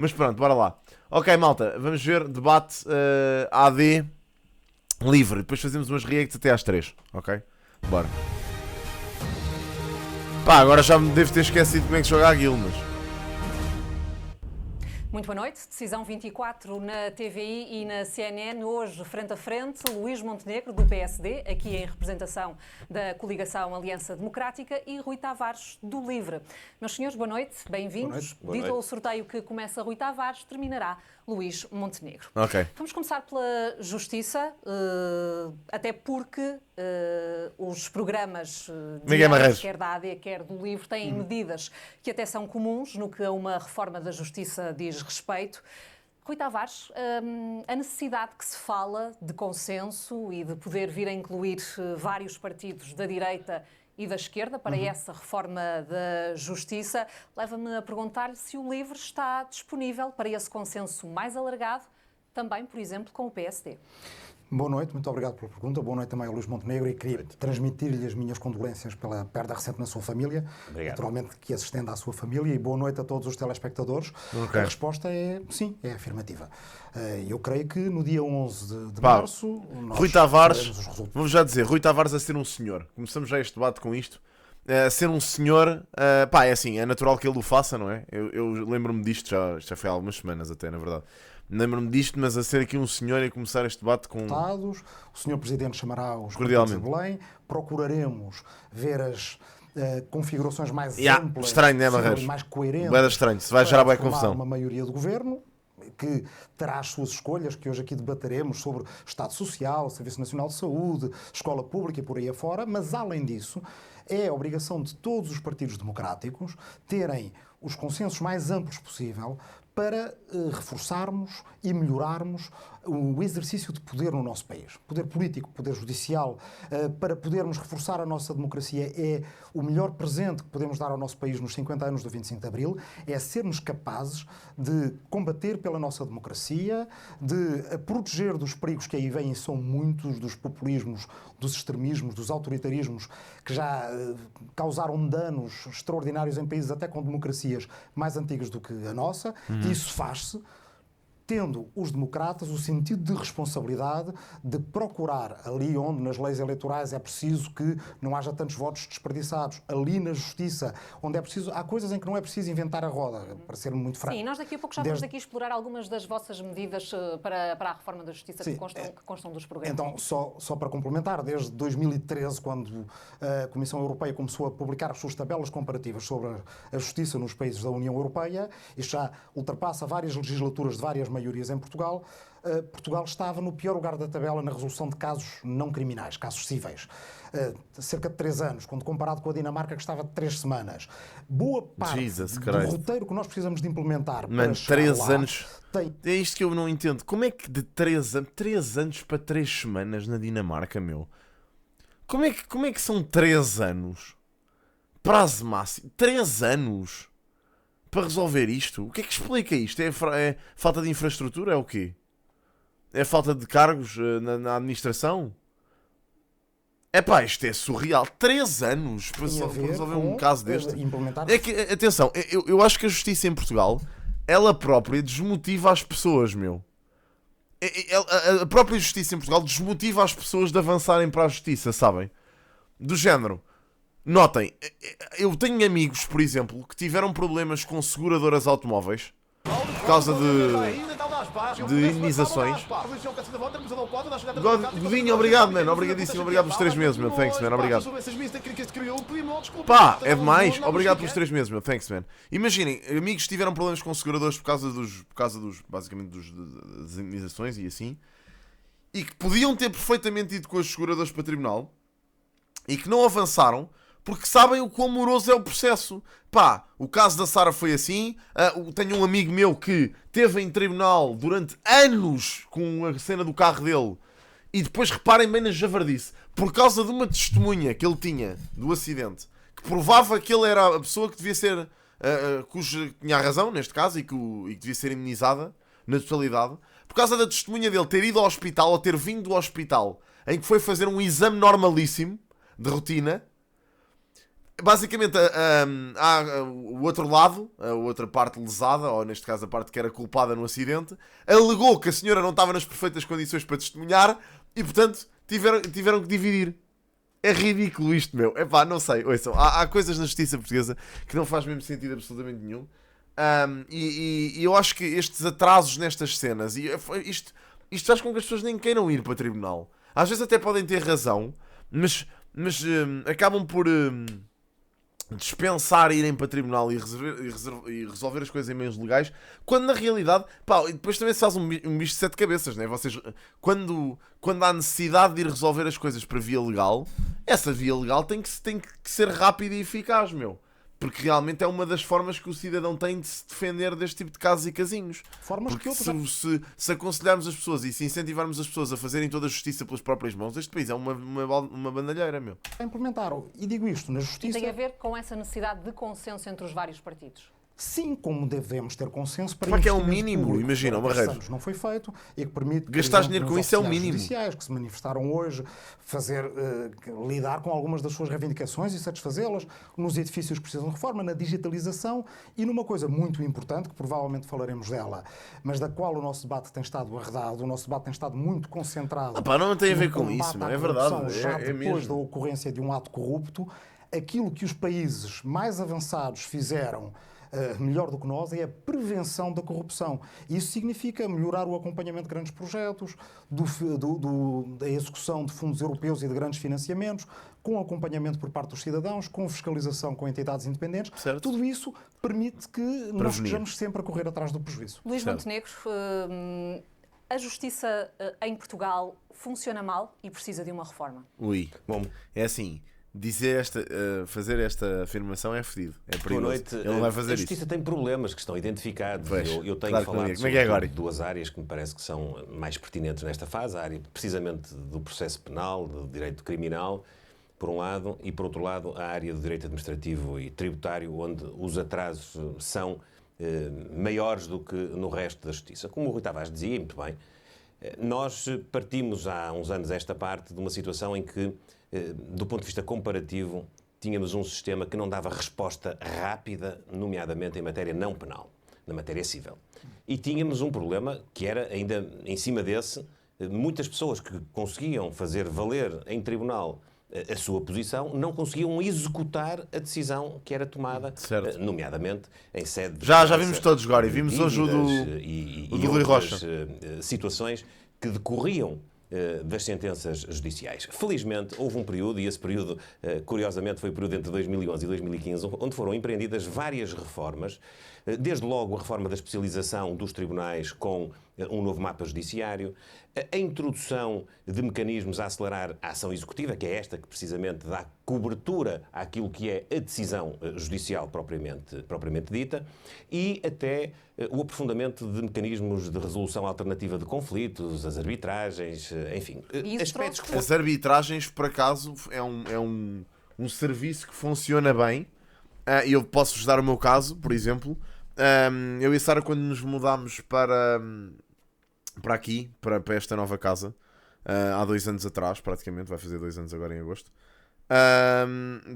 Mas pronto, bora lá. Ok, malta, vamos ver debate AD livre. Depois fazemos umas reacts até às 3, ok? Bora. Pá, agora já me devo ter esquecido como é que se joga aquilo, mas... Muito boa noite. Decisão 24 na TVI e na CNN. Hoje, frente a frente, Luís Montenegro, do PSD, aqui em representação da coligação Aliança Democrática, e Rui Tavares, do LIVRE. Meus senhores, boa noite, bem-vindos. Dito o sorteio que começa Rui Tavares, terminará Luís Montenegro. Ok. Vamos começar pela Justiça, até porque os programas diários, quer da AD, quer do LIVRE, têm medidas que até são comuns no que a uma reforma da Justiça diz respeito. Rui Tavares, a necessidade que se fala de consenso e de poder vir a incluir vários partidos da direita e da esquerda para essa reforma da Justiça, leva-me a perguntar-lhe se o LIVRE está disponível para esse consenso mais alargado, também, por exemplo, com o PSD. Boa noite, muito obrigado pela pergunta. Boa noite também ao Luís Montenegro e queria transmitir-lhe as minhas condolências pela perda recente na sua família. Obrigado. Naturalmente que se estenda à sua família, e boa noite a todos os telespectadores. Okay. A resposta é sim, é afirmativa. Eu creio que no dia 11 de março... Rui Tavares, vamos já dizer, Rui Tavares a ser um senhor. Começamos já este debate com isto. A ser um senhor, pá, é assim, é natural que ele o faça, não é? Eu lembro-me disto, já foi há algumas semanas até, na verdade. Lembro-me disto, mas a ser aqui um senhor e a começar este debate com... O Sr. Presidente chamará os cordialmente de Belém, procuraremos ver as configurações mais amplas, estranho, né, Barreiros? Mais coerentes, Bem estranho, se vai gerar bem confusão. Uma maioria do governo que terá as suas escolhas, que hoje aqui debateremos sobre Estado Social, Serviço Nacional de Saúde, Escola Pública e por aí afora, mas além disso, é a obrigação de todos os partidos democráticos terem os consensos mais amplos possível para reforçarmos e melhorarmos o exercício de poder no nosso país. Poder político, poder judicial, para podermos reforçar a nossa democracia é o melhor presente que podemos dar ao nosso país nos 50 anos do 25 de Abril, é sermos capazes de combater pela nossa democracia, de proteger dos perigos que aí vêm, são muitos, dos populismos, dos extremismos, dos autoritarismos, que já causaram danos extraordinários em países até com democracias mais antigas do que a nossa. Isso faz-se tendo os democratas o sentido de responsabilidade de procurar ali onde nas leis eleitorais é preciso que não haja tantos votos desperdiçados, ali na justiça, onde é preciso, há coisas em que não é preciso inventar a roda, para ser muito franco. Sim, nós daqui a pouco já vamos aqui explorar algumas das vossas medidas para a reforma da justiça. Sim, que constam dos programas. Então, só para complementar, desde 2013, quando a Comissão Europeia começou a publicar as suas tabelas comparativas sobre a justiça nos países da União Europeia, isto já ultrapassa várias legislaturas de várias maiorias em Portugal, Portugal estava no pior lugar da tabela na resolução de casos não criminais, casos cíveis. Cerca de 3 anos, quando comparado com a Dinamarca, que estava de 3 semanas. Boa parte do roteiro que nós precisamos de implementar para chegar 3 lá, anos. É isto que eu não entendo. Como é que de 3 anos para 3 semanas na Dinamarca, meu? Como é que são 3 anos? Prazo máximo. 3 anos? Para resolver isto? O que é que explica isto? É falta de infraestrutura? É o quê? É falta de cargos na administração? É pá, isto é surreal. 3 anos para resolver um caso deste. É que, atenção, eu acho que a justiça em Portugal, ela própria desmotiva as pessoas, meu. A própria justiça em Portugal desmotiva as pessoas de avançarem para a justiça, sabem? Do género. Notem, eu tenho amigos, por exemplo, que tiveram problemas com seguradoras automóveis por causa de indenizações. Godinho, obrigado, mano. Obrigadíssimo, obrigado pelos 3 meses, meu. Thanks, man. Obrigado. Pá, é demais. Obrigado pelos 3 meses, meu. Thanks, man. Imaginem, amigos que tiveram problemas com seguradores por causa dos basicamente, das indenizações e assim, e que podiam ter perfeitamente ido com os seguradores para tribunal e que não avançaram porque sabem o quão moroso é o processo. Pá, o caso da Sara foi assim. Tenho um amigo meu que teve em tribunal durante anos com a cena do carro dele. E depois reparem bem na javardice. Por causa de uma testemunha que ele tinha do acidente, que provava que ele era a pessoa que devia ser... que tinha a razão, neste caso, e que devia ser imunizada na totalidade. Por causa da testemunha dele ter ido ao hospital, ou ter vindo do hospital, em que foi fazer um exame normalíssimo, de rotina... basicamente, há o outro lado, a outra parte lesada, ou neste caso a parte que era culpada no acidente, alegou que a senhora não estava nas perfeitas condições para testemunhar e, portanto, tiveram que dividir. É ridículo isto, meu. Epá, não sei. Ouçam, há coisas na justiça portuguesa que não faz mesmo sentido absolutamente nenhum. E eu acho que estes atrasos nestas cenas, isto faz com que as pessoas nem queiram ir para tribunal. Às vezes até podem ter razão, mas acabam por dispensar irem para tribunal e resolver as coisas em meios legais, quando na realidade, pá, e depois também se faz um bicho de sete cabeças, né? Vocês, quando há necessidade de ir resolver as coisas para via legal, essa via legal tem que ser rápida e eficaz, meu. Porque realmente é uma das formas que o cidadão tem de se defender deste tipo de casos e casinhos. Formas porque que se aconselharmos as pessoas e se incentivarmos as pessoas a fazerem toda a justiça pelas próprias mãos, este país é uma bandalheira, meu. implementaram. E digo isto, na justiça... E tem a ver com essa necessidade de consenso entre os vários partidos. Sim, como devemos ter consenso para Claro que é o investimento mínimo, público, imagina, que há Barreiro. anos não foi feito e que permite... Gastar dinheiro com isso é o mínimo. Judiciais que se manifestaram hoje, lidar com algumas das suas reivindicações e satisfazê-las nos edifícios que precisam de reforma, na digitalização e numa coisa muito importante, que provavelmente falaremos dela, mas da qual o nosso debate tem estado arredado, o nosso debate tem estado muito concentrado... Não tem a ver no com combate isso, não à é corrupção, verdade. já É depois mesmo. da ocorrência de um ato corrupto, aquilo que os países mais avançados fizeram melhor do que nós é a prevenção da corrupção. Isso significa melhorar o acompanhamento de grandes projetos, da execução de fundos europeus e de grandes financiamentos, com acompanhamento por parte dos cidadãos, com fiscalização com entidades independentes. Certo. Tudo isso permite que nós estejamos sempre a correr atrás do prejuízo. Luís Montenegro, a justiça em Portugal funciona mal e precisa de uma reforma. Bom, é assim... fazer esta afirmação é fedido. É perigoso. Boa noite. Ele não vai fazer a justiça tem problemas que estão identificados. Pois, eu tenho claro falado como é que é agora? sobre duas áreas que me parece que são mais pertinentes nesta fase. A área precisamente do processo penal, do direito criminal, por um lado, e por outro lado a área do direito administrativo e tributário, onde os atrasos são maiores do que no resto da justiça. Como o Rui Tavares dizia, muito bem, nós partimos há uns anos esta parte de uma situação em que, do ponto de vista comparativo, tínhamos um sistema que não dava resposta rápida, nomeadamente em matéria não penal, na matéria civil. E tínhamos um problema que era, ainda em cima desse, muitas pessoas que conseguiam fazer valer em tribunal a sua posição não conseguiam executar a decisão que era tomada, nomeadamente em sede de... Já vimos todos agora, e vimos hoje o do Rui Rocha. Situações que decorriam das sentenças judiciais. Felizmente, houve um período, e esse período, curiosamente, foi o período entre 2011 e 2015, onde foram empreendidas várias reformas, desde logo a reforma da especialização dos tribunais com um novo mapa judiciário, a introdução de mecanismos a acelerar a ação executiva, que é esta que precisamente dá cobertura àquilo que é a decisão judicial propriamente dita, e até o aprofundamento de mecanismos de resolução alternativa de conflitos, as arbitragens, enfim. Aspectos que... As arbitragens, por acaso, é um serviço que funciona bem. Eu posso-vos dar o meu caso, por exemplo. Eu e a Sara, quando nos mudámos para aqui, para esta nova casa, há 2 anos atrás, praticamente, vai fazer 2 anos agora em agosto,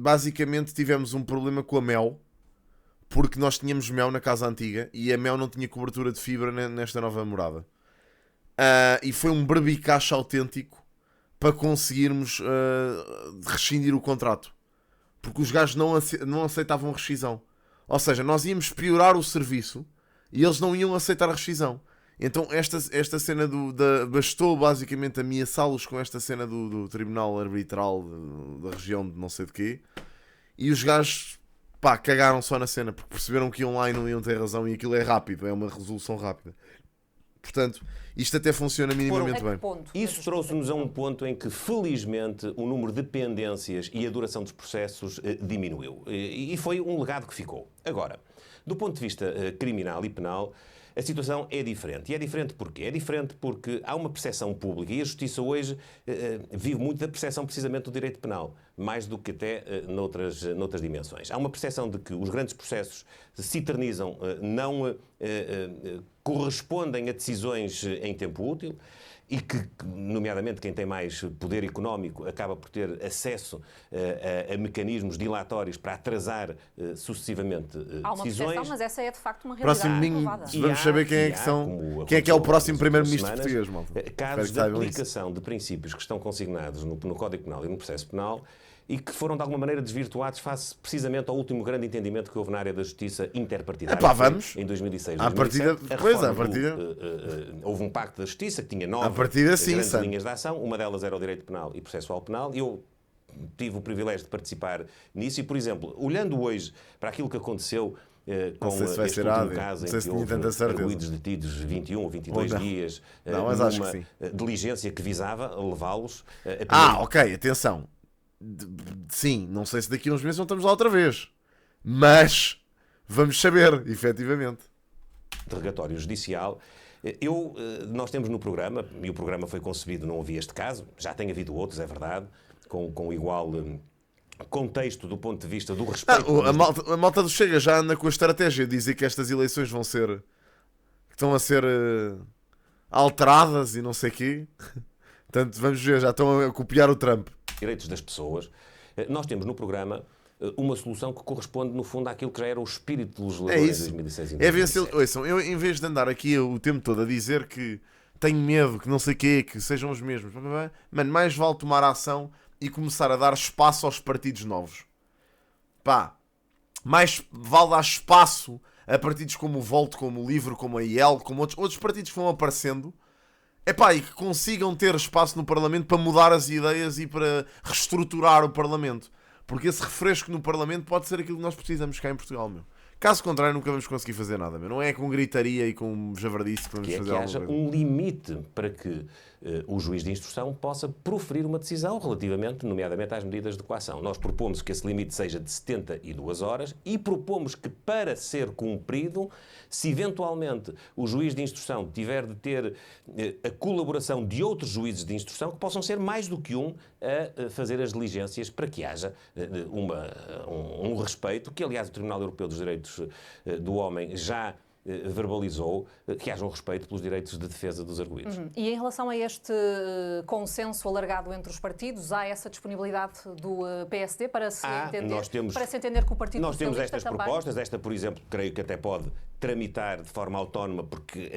basicamente tivemos um problema com a Mel, porque nós tínhamos Mel na casa antiga e a Mel não tinha cobertura de fibra nesta nova morada. E foi um berbicacho autêntico para conseguirmos rescindir o contrato, porque os gajos não aceitavam rescisão. Ou seja, nós íamos piorar o serviço e eles não iam aceitar a rescisão. Então esta cena bastou basicamente ameaçá-los com esta cena do Tribunal Arbitral da região de não sei de quê, e os gajos cagaram só na cena, porque perceberam que iam lá e não iam ter razão, e aquilo é rápido, é uma resolução rápida. Portanto, isto até funciona minimamente bem. Isso trouxe-nos a um ponto em que, felizmente, o número de pendências e a duração dos processos diminuiu. E foi um legado que ficou. Agora, do ponto de vista criminal e penal, a situação é diferente. E é diferente porquê? É diferente porque há uma percepção pública, e a Justiça hoje vive muito da percepção precisamente do direito penal, mais do que até noutras dimensões. Há uma percepção de que os grandes processos se eternizam, não correspondem a decisões em tempo útil, e que, nomeadamente, quem tem mais poder económico acaba por ter acesso a mecanismos dilatórios para atrasar sucessivamente há uma decisões. percepção, mas essa é de facto uma realidade Próximo domingo comprovada. vamos saber quem é que são. Quem é que é o próximo primeiro-ministro português, malta. Casos de aplicação de princípios que estão consignados no Código Penal e no processo penal e que foram de alguma maneira desvirtuados face precisamente ao último grande entendimento que houve na área da justiça interpartidária. Vamos. Em 2006, À partida, houve um pacto da justiça que tinha 9 grandes linhas de ação, uma delas era o direito penal e processual penal. Eu tive o privilégio de participar nisso e, por exemplo, olhando hoje para aquilo que aconteceu com se vai este ser último áudio. caso Não em sei que se tinha houve tanta certeza. arguidos detidos 21 ou 22 dias mas acho que numa sim. diligência que visava levá-los ok, atenção. Sim, não sei se daqui a uns meses não estamos lá outra vez. Mas vamos saber, efetivamente. Interrogatório judicial. Nós temos no programa, e o programa foi concebido, não havia este caso, já tem havido outros, é verdade, com igual contexto do ponto de vista do respeito. A malta do Chega já anda com a estratégia de dizer que estas eleições estão a ser alteradas e não sei o quê. Portanto, vamos ver, já estão a copiar o Trump. Direitos das pessoas. Nós temos no programa uma solução que corresponde, no fundo, àquilo que já era o espírito do legislador em 2006 e 2007. É vencer. Ouçam, eu em vez de andar aqui o tempo todo a dizer que tenho medo, que não sei o quê, que sejam os mesmos, mano, mais vale tomar ação e começar a dar espaço aos partidos novos. Mais vale dar espaço a partidos como o Volt, como o Livre, como a IEL, como outros partidos que vão aparecendo, e que consigam ter espaço no Parlamento para mudar as ideias e para reestruturar o Parlamento. Porque esse refresco no Parlamento pode ser aquilo que nós precisamos cá em Portugal, meu. Caso contrário, nunca vamos conseguir fazer nada, meu. Não é com gritaria e com javardice que vamos fazer que alguma haja coisa. um limite para que o juiz de instrução possa proferir uma decisão relativamente, nomeadamente, às medidas de coação. Nós propomos que esse limite seja de 72 horas e propomos que, para ser cumprido, se eventualmente o juiz de instrução tiver de ter a colaboração de outros juízes de instrução, que possam ser mais do que um a fazer as diligências para que haja um respeito, que aliás o Tribunal Europeu dos Direitos do Homem já verbalizou, que haja um respeito pelos direitos de defesa dos arguidos. E em relação a este consenso alargado entre os partidos, há essa disponibilidade do PSD para se entender que o Partido Nós temos Socialista estas também... propostas, esta, por exemplo, creio que até pode tramitar de forma autónoma, porque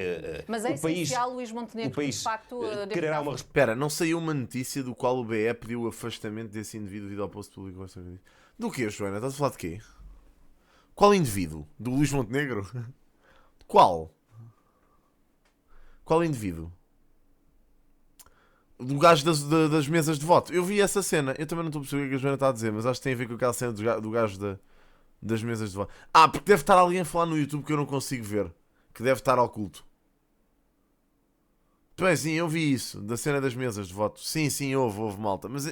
mas é essencial, Luís Montenegro, de facto, quererá uma resposta. Espera, não saiu uma notícia do qual o BE pediu o afastamento desse indivíduo devido ao posto público? Do quê, Joana? Estás a falar de quê? Qual indivíduo? Do Luís Montenegro? Qual? Qual indivíduo? Do gajo das mesas de voto. Eu vi essa cena. Eu também não estou a perceber o que a Joana está a dizer, mas acho que tem a ver com aquela cena do gajo das mesas de voto. Porque deve estar alguém a falar no YouTube que eu não consigo ver. Que deve estar oculto. Bem, sim, eu vi isso. Da cena das mesas de voto. Sim, houve malta. Mas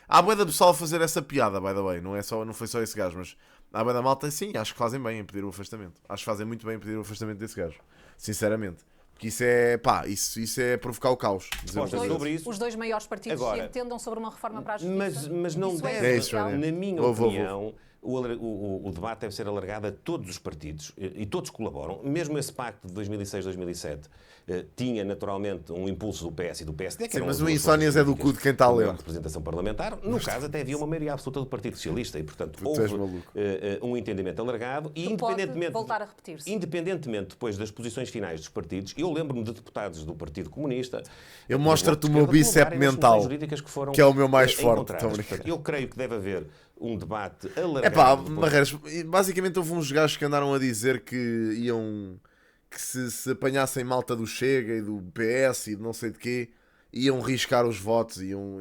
há bué da pessoal a fazer essa piada, by the way. Não foi só esse gajo, mas... há bué da malta, sim, acho que fazem bem em pedir o afastamento. Acho que fazem muito bem em pedir o afastamento desse gajo. Sinceramente. Porque isso é, isso é provocar o caos. Os dois maiores partidos agora, se entendam sobre uma reforma para a justiça. Mas não deve, na minha opinião, o debate deve ser alargado a todos os partidos e todos colaboram. Mesmo esse pacto de 2006-2007 tinha naturalmente um impulso do PS e do PSD. Sim, mas o insónias é do cu de quem está a ler. Representação parlamentar. No caso, até havia uma maioria absoluta do Partido Socialista e, portanto, houve um entendimento alargado. E independentemente depois das posições finais dos partidos, eu lembro-me de deputados do Partido Comunista. Eu mostro-te o meu bíceps mental, que é o meu mais forte. Eu creio que deve haver um debate alargado. Barreiras, basicamente houve uns gajos que andaram a dizer que se apanhassem malta do Chega e do PS e de não sei de quê, iam riscar os votos, iam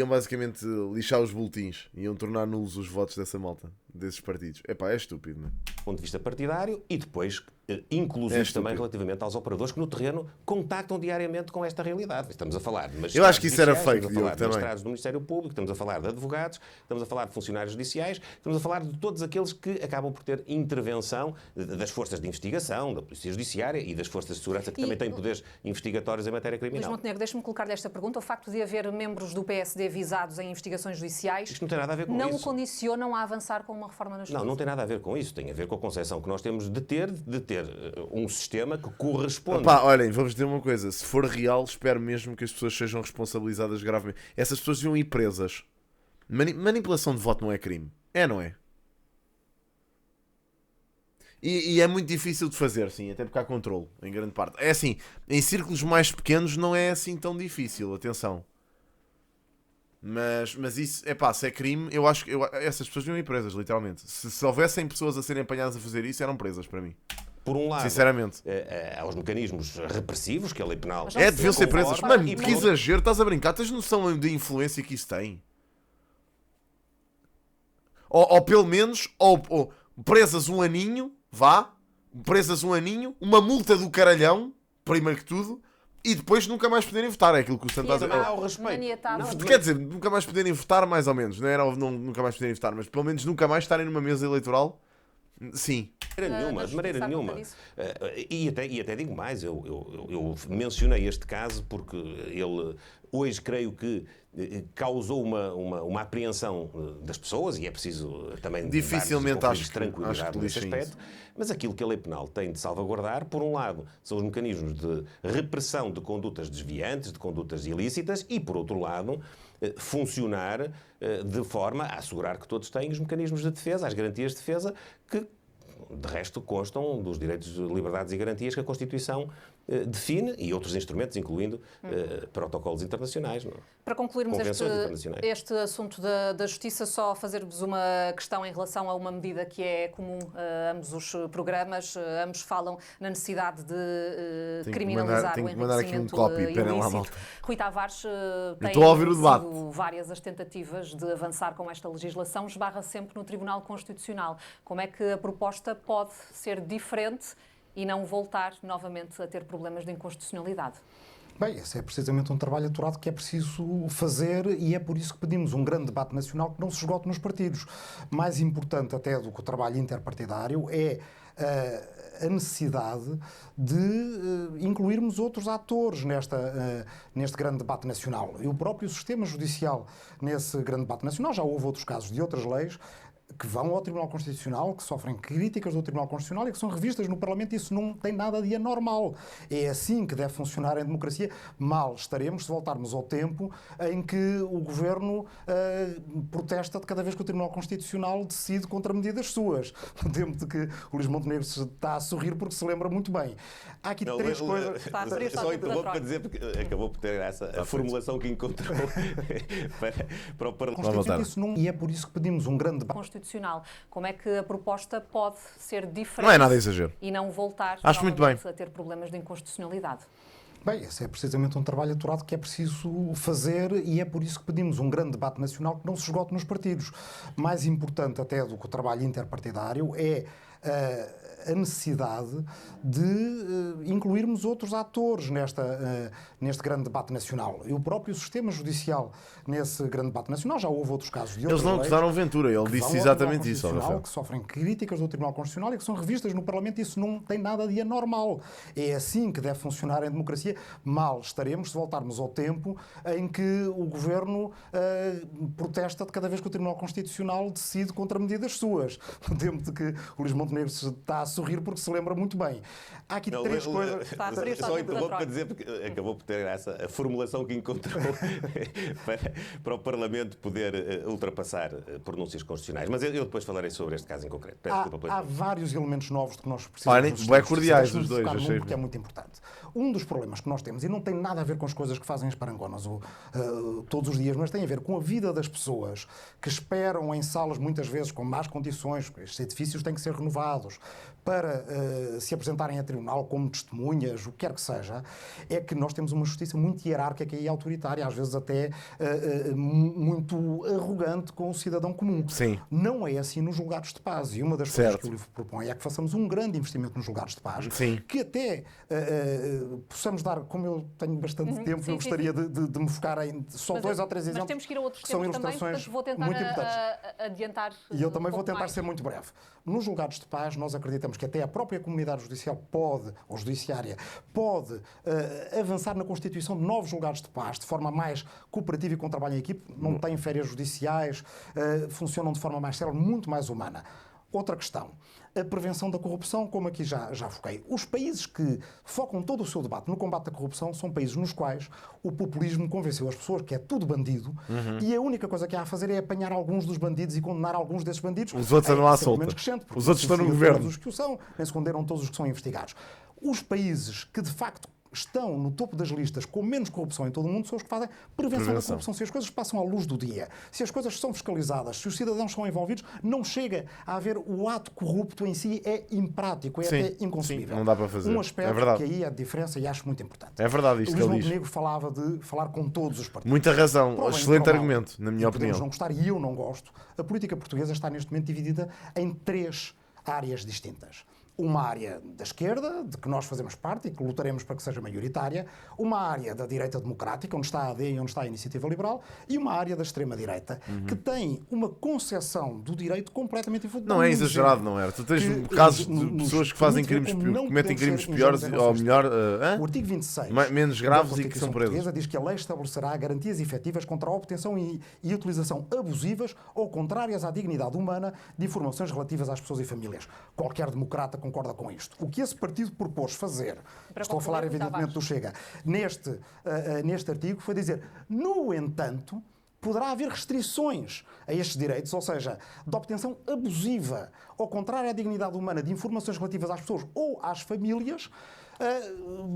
basicamente lixar os boletins, iam tornar nulos os votos dessa malta, desses partidos. É estúpido, não é? Do ponto de vista partidário e depois inclusive também relativamente aos operadores que no terreno contactam diariamente com esta realidade. Estamos a falar de magistrados. Eu acho que isso era fake, estamos a falar de magistrados do Ministério Público, estamos a falar de advogados, estamos a falar de funcionários judiciais, estamos a falar de todos aqueles que acabam por ter intervenção das forças de investigação, da Polícia Judiciária e das forças de segurança que também têm poderes investigatórios em matéria criminal. Luís Montenegro, deixe-me colocar-lhe esta pergunta. O facto de haver membros do PSD visados em investigações judiciais isto não tem nada a ver com isso. Não o condicionam a avançar com uma uma reforma na justiça? Não tem nada a ver com isso. Tem a ver com a concepção que nós temos de ter um sistema que corresponde. Opa, olhem, vou-vos dizer uma coisa. Se for real, espero mesmo que as pessoas sejam responsabilizadas gravemente. Essas pessoas deviam ir presas. Manipulação de voto não é crime. É, não é? E é muito difícil de fazer, sim, até porque há controle, em grande parte. É assim, em círculos mais pequenos não é assim tão difícil, atenção. Mas isso, se é crime, eu acho que essas pessoas deviam ir presas, literalmente. Se houvessem pessoas a serem apanhadas a fazer isso, eram presas para mim. Por um lado, sinceramente, aos mecanismos repressivos que a lei penal... deviam ser presas. Mano, que exagero, estás a brincar? Tens noção da influência que isso tem? Ou pelo menos, ou presas um aninho, presas um aninho, uma multa do caralhão, primeiro que tudo, e depois nunca mais poderem votar. É aquilo que o Santo Mas há o respeito. Quer dizer, nunca mais poderem votar, mais ou menos. Não era nunca mais poderem votar, mas pelo menos nunca mais estarem numa mesa eleitoral. Sim. De maneira nenhuma. E até digo mais, eu mencionei este caso porque ele, hoje, creio que causou uma apreensão das pessoas, e é preciso também dificilmente acho tranquilidade nesse aspecto, mas aquilo que a lei penal tem de salvaguardar, por um lado, são os mecanismos de repressão de condutas desviantes, de condutas ilícitas, e por outro lado, funcionar de forma a assegurar que todos têm os mecanismos de defesa, as garantias de defesa, que de resto constam dos direitos, liberdades e garantias que a Constituição define, e outros instrumentos, incluindo protocolos internacionais. Não? Para concluirmos este assunto da justiça, só fazer-vos uma questão em relação a uma medida que é comum a ambos os programas. Ambos falam na necessidade de criminalizar o enriquecimento ilícito. Rui Tavares tem sido várias as tentativas de avançar com esta legislação, esbarra sempre no Tribunal Constitucional. Como é que a proposta pode ser diferente e não voltar novamente a ter problemas de inconstitucionalidade? Bem, esse é precisamente um trabalho aturado que é preciso fazer, e é por isso que pedimos um grande debate nacional que não se esgote nos partidos. Mais importante até do que o trabalho interpartidário é a necessidade de incluirmos outros atores neste grande debate nacional. E o próprio sistema judicial nesse grande debate nacional, já houve outros casos de outras leis que vão ao Tribunal Constitucional, que sofrem críticas do Tribunal Constitucional e que são revistas no Parlamento. Isso não tem nada de anormal. É assim que deve funcionar em democracia. Mal estaremos se voltarmos ao tempo em que o Governo protesta de cada vez que o Tribunal Constitucional decide contra medidas suas. No tempo de que o Luís Montenegro está a sorrir porque se lembra muito bem. Há aqui três coisas... Só interrompo para dizer, porque acabou por ter a formulação que encontrou para o Parlamento. E é por isso que pedimos um grande debate constitucional. Como é que a proposta pode ser diferente não é nada exagero. E não voltar acho muito bem a ter problemas de inconstitucionalidade? Bem, esse é precisamente um trabalho aturado que é preciso fazer, e é por isso que pedimos um grande debate nacional que não se esgote nos partidos. Mais importante até do que o trabalho interpartidário é a necessidade de incluirmos outros atores neste grande debate nacional. E o próprio sistema judicial nesse grande debate nacional, já houve outros casos de outras leis... Eles não acusaram Ventura, ele disse exatamente isso. Que sofrem críticas do Tribunal Constitucional e que são revistas no Parlamento. Isso não tem nada de anormal. É assim que deve funcionar em democracia. Mal estaremos se voltarmos ao tempo em que o Governo protesta de cada vez que o Tribunal Constitucional decide contra medidas suas. No tempo de que o Luís Montenegro está a sorrir porque se lembra muito bem. Há aqui três coisas... Só interrompo para dizer, porque acabou por ter a formulação que encontrou para o Parlamento poder ultrapassar pronúncias constitucionais. Mas eu depois falarei sobre este caso em concreto. Há vários elementos novos de que nós precisamos. Bem cordiais os dois, achei. Porque é muito importante. Um dos problemas que nós temos, e não tem nada a ver com as coisas que fazem as parangonas todos os dias, mas tem a ver com a vida das pessoas que esperam em salas muitas vezes com más condições, estes edifícios têm que ser renovados, para se apresentarem a tribunal como testemunhas, o que quer que seja, é que nós temos uma justiça muito hierárquica e autoritária, às vezes até muito arrogante com o cidadão comum. Sim. Não é assim nos julgados de paz. E uma das coisas que o livro propõe é que façamos um grande investimento nos julgados de paz, Sim. que até possamos dar, como eu tenho bastante tempo, eu gostaria de me focar em só 2 ou 3 exemplos. Mas temos que ir a outros que são temas também, ilustrações portanto vou tentar muito importantes. adiantar. E eu também vou tentar mais. ser muito breve. Nos julgados de paz, nós acreditamos que até a própria comunidade judicial pode, ou judiciária, pode avançar na constituição de novos julgados de paz, de forma mais cooperativa e com trabalho em equipe, não têm férias judiciais, funcionam de forma mais célere, muito mais humana. Outra questão, a prevenção da corrupção, como aqui já foquei. Os países que focam todo o seu debate no combate à corrupção são países nos quais o populismo convenceu as pessoas que é tudo bandido e a única coisa que há a fazer é apanhar alguns dos bandidos e condenar alguns desses bandidos. Os outros andam à solta. Os outros estão no governo. Todos os que o são, nem se condenam todos os que são investigados. Os países que de facto estão no topo das listas com menos corrupção em todo o mundo são os que fazem prevenção da corrupção. Se as coisas passam à luz do dia, se as coisas são fiscalizadas, se os cidadãos são envolvidos, não chega a haver o ato corrupto em si, é imprático, é até inconcebível. Sim, não dá para fazer. Um aspecto que aí é a diferença e acho muito importante. É verdade isto que ele diz. Luís Montenegro falava de falar com todos os partidos. Muita razão, excelente argumento, na minha opinião. Podemos não gostar, e eu não gosto. A política portuguesa está neste momento dividida em 3 áreas distintas. Uma área da esquerda, de que nós fazemos parte e que lutaremos para que seja maioritária, uma área da direita democrática, onde está a AD e onde está a Iniciativa Liberal, e uma área da extrema-direita, que tem uma concepção do direito completamente diferente. Não é exagerado, não é? Tu tens casos de pessoas que fazem crimes, cometem crimes piores, ou melhor, o artigo 26 menos graves e que são presos. Diz que a lei estabelecerá garantias efetivas contra a obtenção e utilização abusivas ou contrárias à dignidade humana de informações relativas às pessoas e famílias. Qualquer democrata concorda com isto. O que esse partido propôs fazer, estou a falar evidentemente do Chega, neste artigo, foi dizer, no entanto, poderá haver restrições a estes direitos, ou seja, de obtenção abusiva ou contrária à dignidade humana de informações relativas às pessoas ou às famílias,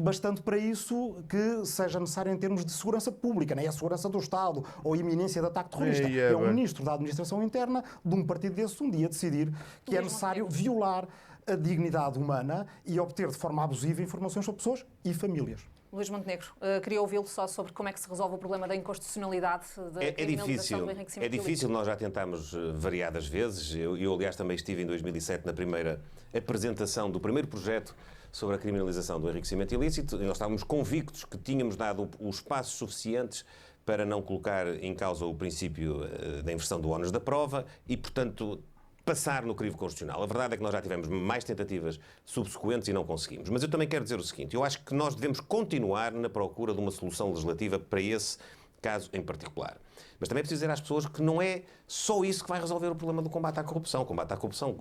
bastante para isso que seja necessário em termos de segurança pública, não é a segurança do Estado ou a iminência de ataque terrorista. É o Ministro da Administração Interna de um partido desse um dia decidir que é necessário violar a dignidade humana e obter de forma abusiva informações sobre pessoas e famílias. Luís Montenegro, queria ouvi-lo só sobre como é que se resolve o problema da inconstitucionalidade da criminalização do enriquecimento ilícito. É difícil, nós já tentámos variadas vezes. Eu, aliás, também estive em 2007 na primeira apresentação do primeiro projeto sobre a criminalização do enriquecimento ilícito e nós estávamos convictos que tínhamos dado os passos suficientes para não colocar em causa o princípio da inversão do ónus da prova e, portanto, passar no crivo constitucional. A verdade é que nós já tivemos mais tentativas subsequentes e não conseguimos. Mas eu também quero dizer o seguinte, eu acho que nós devemos continuar na procura de uma solução legislativa para esse caso em particular. Mas também é preciso dizer às pessoas que não é só isso que vai resolver o problema do combate à corrupção. O combate à corrupção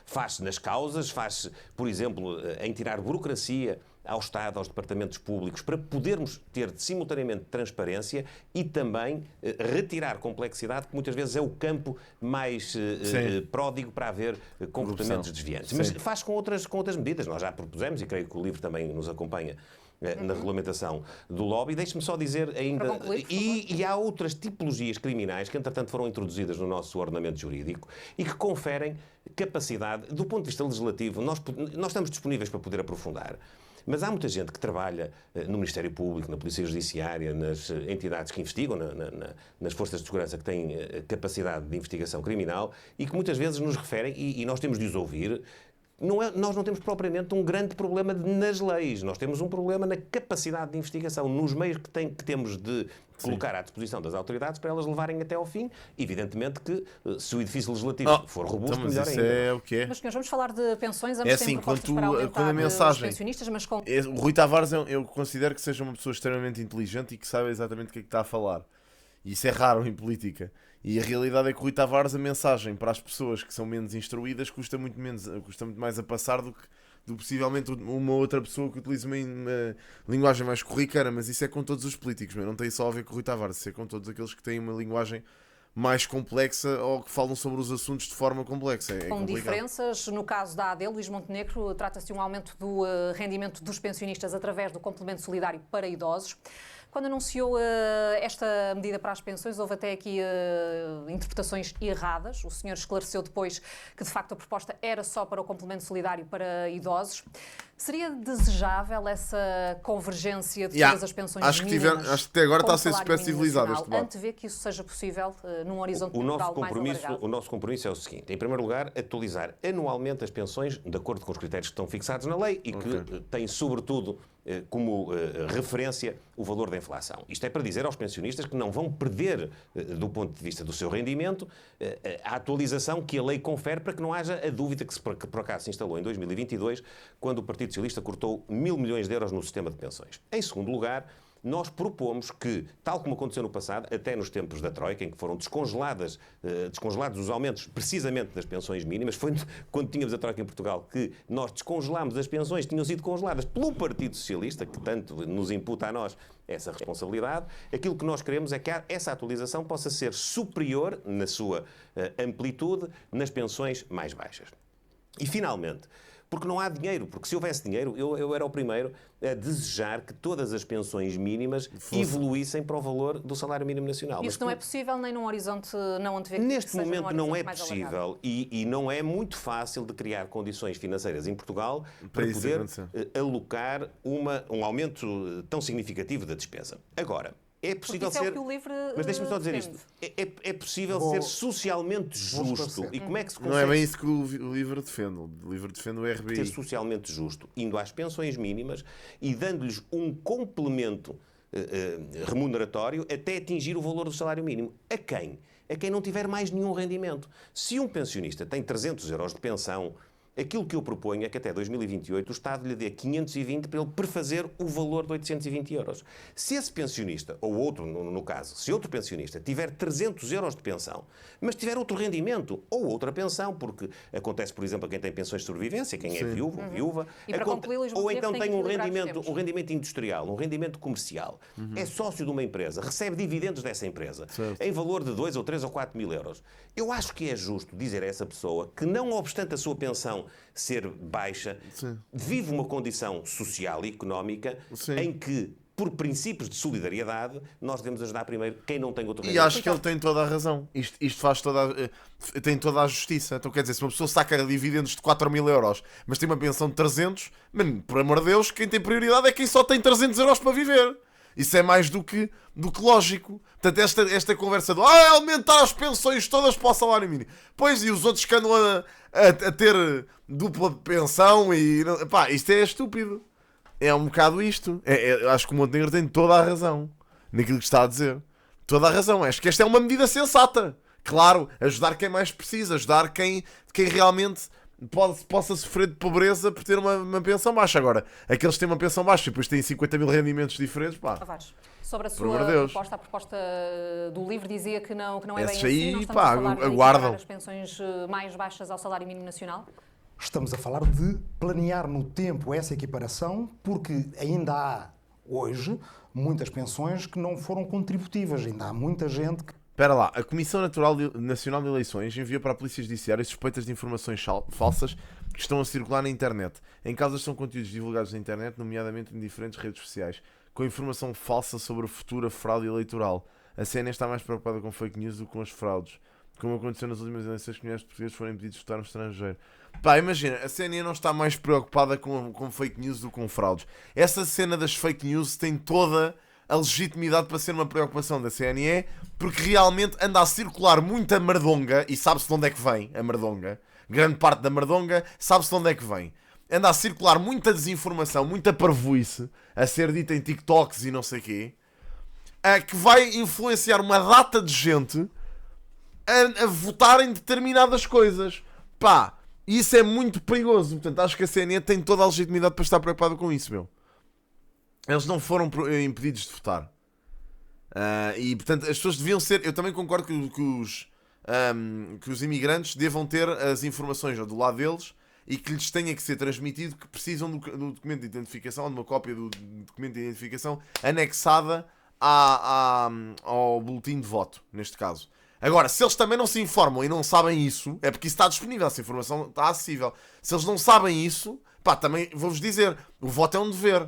faz-se nas causas, faz-se, por exemplo, em tirar burocracia ao Estado, aos departamentos públicos, para podermos ter simultaneamente transparência e também retirar complexidade, que muitas vezes é o campo mais pródigo para haver comportamentos desviantes. Mas faz com outras medidas. Nós já propusemos, e creio que o livro também nos acompanha na regulamentação do lobby. Deixe-me só dizer ainda... Concluir, e há outras tipologias criminais que, entretanto, foram introduzidas no nosso ordenamento jurídico e que conferem capacidade, do ponto de vista legislativo, nós estamos disponíveis para poder aprofundar. Mas há muita gente que trabalha no Ministério Público, na Polícia Judiciária, nas entidades que investigam, nas forças de segurança que têm capacidade de investigação criminal e que muitas vezes nos referem, e nós temos de os ouvir. Nós não temos propriamente um grande problema nas leis, nós temos um problema na capacidade de investigação, nos meios que temos de colocar à disposição das autoridades para elas levarem até ao fim. Evidentemente que, se o edifício legislativo for robusto, mas melhor isso ainda. É o quê? Mas, senhores, vamos falar de pensões, É assim, quando a mensagem... os pensionistas, mas com... O Rui Tavares, eu considero que seja uma pessoa extremamente inteligente e que sabe exatamente o que é que está a falar. E isso é raro em política. E a realidade é que o Rui Tavares, a mensagem para as pessoas que são menos instruídas custa muito mais a passar do que possivelmente uma outra pessoa que utiliza uma linguagem mais corriqueira. Mas isso é com todos os políticos, não tem só a ver com o Rui Tavares, isso é com todos aqueles que têm uma linguagem mais complexa ou que falam sobre os assuntos de forma complexa. Com diferenças, no caso da AD, Luís Montenegro, trata-se de um aumento do rendimento dos pensionistas através do complemento solidário para idosos. Quando anunciou esta medida para as pensões, houve até aqui interpretações erradas. O senhor esclareceu depois que, de facto, a proposta era só para o complemento solidário para idosos. Seria desejável essa convergência de todas as pensões mínimas? Acho que até agora está a ser super civilizado este debate. Antevê que isso seja possível num horizonte temporal mais alargado? O nosso compromisso é o seguinte. Em primeiro lugar, atualizar anualmente as pensões de acordo com os critérios que estão fixados na lei e que têm, sobretudo, como referência o valor da inflação. Isto é para dizer aos pensionistas que não vão perder, do ponto de vista do seu rendimento, a atualização que a lei confere para que não haja a dúvida que por acaso se instalou em 2022, quando o Partido Socialista cortou 1.000 milhões de euros no sistema de pensões. Em segundo lugar, nós propomos que, tal como aconteceu no passado, até nos tempos da Troika, em que foram descongelados os aumentos precisamente das pensões mínimas, foi quando tínhamos a Troika em Portugal que nós descongelámos as pensões que tinham sido congeladas pelo Partido Socialista, que tanto nos imputa a nós essa responsabilidade. Aquilo que nós queremos é que essa atualização possa ser superior, na sua amplitude, nas pensões mais baixas. E, finalmente, porque não há dinheiro, porque se houvesse dinheiro, eu era o primeiro a desejar que todas as pensões mínimas evoluíssem para o valor do salário mínimo nacional. Isso não é possível nem num horizonte não antevê. Neste momento não é possível e não é muito fácil de criar condições financeiras em Portugal para poder alocar um aumento tão significativo da despesa. Agora, é possível ser. É o que o LIVRE mas deixe-me só dizer isto. É possível ser socialmente justo. E como é que se consegue? Não é bem isso que o LIVRE defende. O LIVRE defende o RBI. Ser socialmente justo, indo às pensões mínimas e dando-lhes um complemento remuneratório até atingir o valor do salário mínimo. A quem? A quem não tiver mais nenhum rendimento. Se um pensionista tem 300 euros de pensão, aquilo que eu proponho é que até 2028 o Estado lhe dê 520 para ele prefazer o valor de 820 euros. Se esse pensionista, ou outro, no caso, se outro pensionista tiver 300 euros de pensão, mas tiver outro rendimento ou outra pensão, porque acontece, por exemplo, a quem tem pensões de sobrevivência, quem é viúvo, viúva, ou então tem um rendimento industrial, um rendimento comercial, é sócio de uma empresa, recebe dividendos dessa empresa, em valor de 2 ou 3 ou 4 mil euros. Eu acho que é justo dizer a essa pessoa que, não obstante a sua pensão ser baixa, vive uma condição social e económica em que, por princípios de solidariedade, nós devemos ajudar primeiro quem não tem outro rendimento. E acho que ele tem toda a razão. Isto faz tem toda a justiça. Então, quer dizer, se uma pessoa saca dividendos de 4 mil euros, mas tem uma pensão de 300, mano, por amor de Deus, quem tem prioridade é quem só tem 300 euros para viver. Isso é mais do que lógico. Portanto, esta conversa de aumentar as pensões todas para o salário mínimo. Pois, e os outros que andam a ter dupla pensão e... Pá, isto é estúpido. É um bocado isto. Acho que o Montenegro tem toda a razão naquilo que está a dizer. Toda a razão. Acho que esta é uma medida sensata. Claro, ajudar quem mais precisa. Ajudar quem realmente possa sofrer de pobreza por ter uma pensão baixa. Agora, aqueles que têm uma pensão baixa e depois têm 50 mil rendimentos diferentes, pá. Sobre a sua proposta, a proposta do LIVRE dizia que não é bem assim. Não estamos pá, a falar de aguardam as pensões mais baixas ao salário mínimo nacional? Estamos a falar de planear no tempo essa equiparação, porque ainda há, hoje, muitas pensões que não foram contributivas. Ainda há muita gente que... Espera lá, a Comissão Nacional de Eleições enviou para a Polícia Judiciária suspeitas de informações falsas que estão a circular na internet. Em causas são conteúdos divulgados na internet, nomeadamente em diferentes redes sociais, com informação falsa sobre a futura fraude eleitoral. A CNN está mais preocupada com fake news do que com as fraudes. Como aconteceu nas últimas eleições, que milhares de portugueses foram impedidos de votar no estrangeiro. Pá, imagina, a CNN não está mais preocupada com fake news do que com fraudes. Essa cena das fake news tem toda a legitimidade para ser uma preocupação da CNE, porque realmente anda a circular muita merdonga, e sabe-se de onde é que vem a merdonga. Grande parte da merdonga sabe-se de onde é que vem. Anda a circular muita desinformação, muita parvoíce, a ser dita em TikToks e não sei o quê, que vai influenciar uma data de gente a votar em determinadas coisas. Pá, isso é muito perigoso. Portanto, acho que a CNE tem toda a legitimidade para estar preocupada com isso, meu. Eles não foram impedidos de votar. E, portanto, as pessoas deviam ser... Eu também concordo que os imigrantes devam ter as informações do lado deles e que lhes tenha que ser transmitido que precisam do documento de identificação, ou de uma cópia do documento de identificação anexada ao boletim de voto, neste caso. Agora, se eles também não se informam e não sabem isso, é porque isso está disponível, essa informação está acessível. Se eles não sabem isso, pá, também vou-vos dizer, o voto é um dever.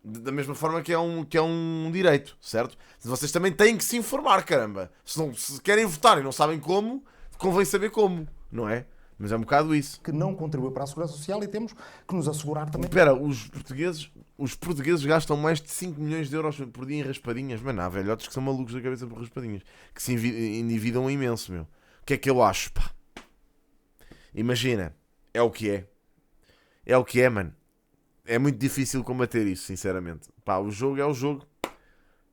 Da mesma forma que é um direito, certo? Vocês também têm que se informar, caramba. Se querem votar e não sabem como, convém saber como, não é? Mas é um bocado isso. Que não contribui para a Segurança Social e temos que nos assegurar também... Espera, os portugueses gastam mais de 5 milhões de euros por dia em raspadinhas. Mano, há velhotes que são malucos da cabeça por raspadinhas. Que se endividam imenso, meu. O que é que eu acho, pá? Imagina. É o que é. É o que é, mano. é muito difícil combater isso, sinceramente. Pá, o jogo é o jogo.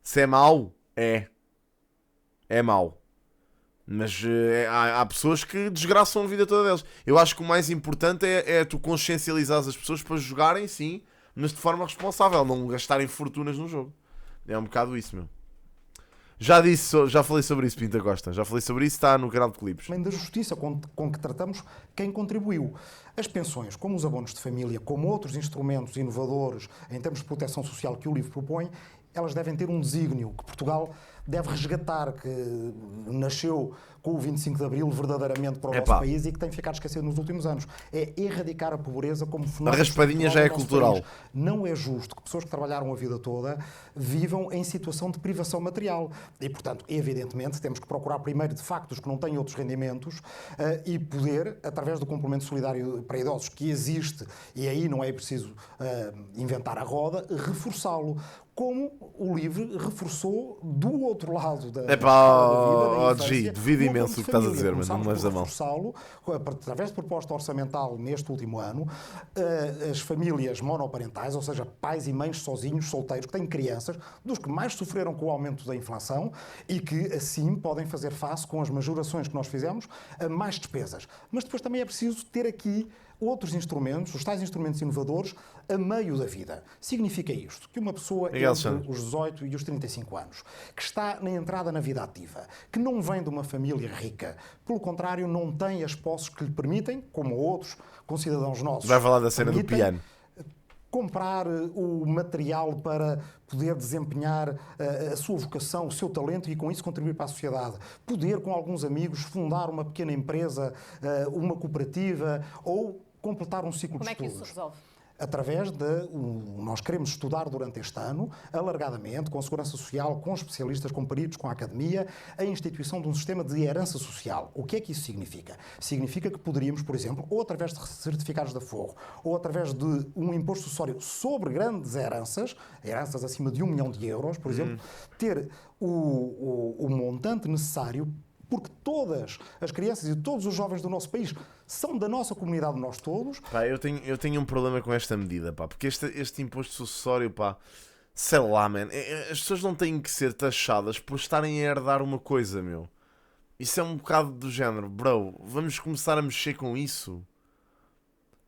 Se é mau, é mau. Mas há pessoas que desgraçam a vida toda delas. Eu acho que o mais importante é tu consciencializar as pessoas para jogarem, sim, mas de forma responsável, não gastarem fortunas no jogo. É um bocado isso, meu. Já falei sobre isso, Pinta Costa. Já falei sobre isso, está no canal de clipes. Além da justiça com que tratamos quem contribuiu. As pensões, como os abonos de família, como outros instrumentos inovadores em termos de proteção social que o livro propõe, elas devem ter um desígnio que Portugal deve resgatar, que nasceu com o 25 de Abril verdadeiramente para o nosso país e que tem ficado esquecido nos últimos anos. É erradicar a pobreza como fenómeno. A raspadinha já é cultural. País. Não é justo que pessoas que trabalharam a vida toda vivam em situação de privação material. E, portanto, evidentemente, temos que procurar primeiro, de facto, os que não têm outros rendimentos e poder, através do complemento solidário para idosos, que existe, e aí não é preciso inventar a roda, reforçá-lo. Como o livro reforçou do outro lado da vida, da infância, devido imenso o que estás a dizer, mas não me leves a mão. Reforçá-lo, através de proposta orçamental neste último ano, as famílias monoparentais, ou seja, pais e mães sozinhos, solteiros, que têm crianças, dos que mais sofreram com o aumento da inflação e que, assim, podem fazer face, com as majorações que nós fizemos, a mais despesas. Mas depois também é preciso ter aqui outros instrumentos, os tais instrumentos inovadores, a meio da vida. Significa isto, que uma pessoa entre os 18 e os 35 anos, que está na entrada na vida ativa, que não vem de uma família rica, pelo contrário, não tem as posses que lhe permitem, como outros concidadãos nossos... Vai falar da cena do piano. Comprar o material para poder desempenhar a sua vocação, o seu talento e com isso contribuir para a sociedade. Poder, com alguns amigos, fundar uma pequena empresa, uma cooperativa ou completar um ciclo de estudos. Como é que isso se resolve? Através nós queremos estudar durante este ano, alargadamente, com a Segurança Social, com especialistas, com peritos, com a Academia, a instituição de um sistema de herança social. O que é que isso significa? Significa que poderíamos, por exemplo, ou através de certificados de aforro, ou através de um imposto sucessório sobre grandes heranças acima de 1 milhão de euros, por exemplo, ter o montante necessário, porque todas as crianças e todos os jovens do nosso país são da nossa comunidade, nós todos. Pá, eu tenho um problema com esta medida, pá, porque este imposto sucessório, pá, sei lá, man, as pessoas não têm que ser taxadas por estarem a herdar uma coisa, meu. Isso é um bocado do género, bro, vamos começar a mexer com isso.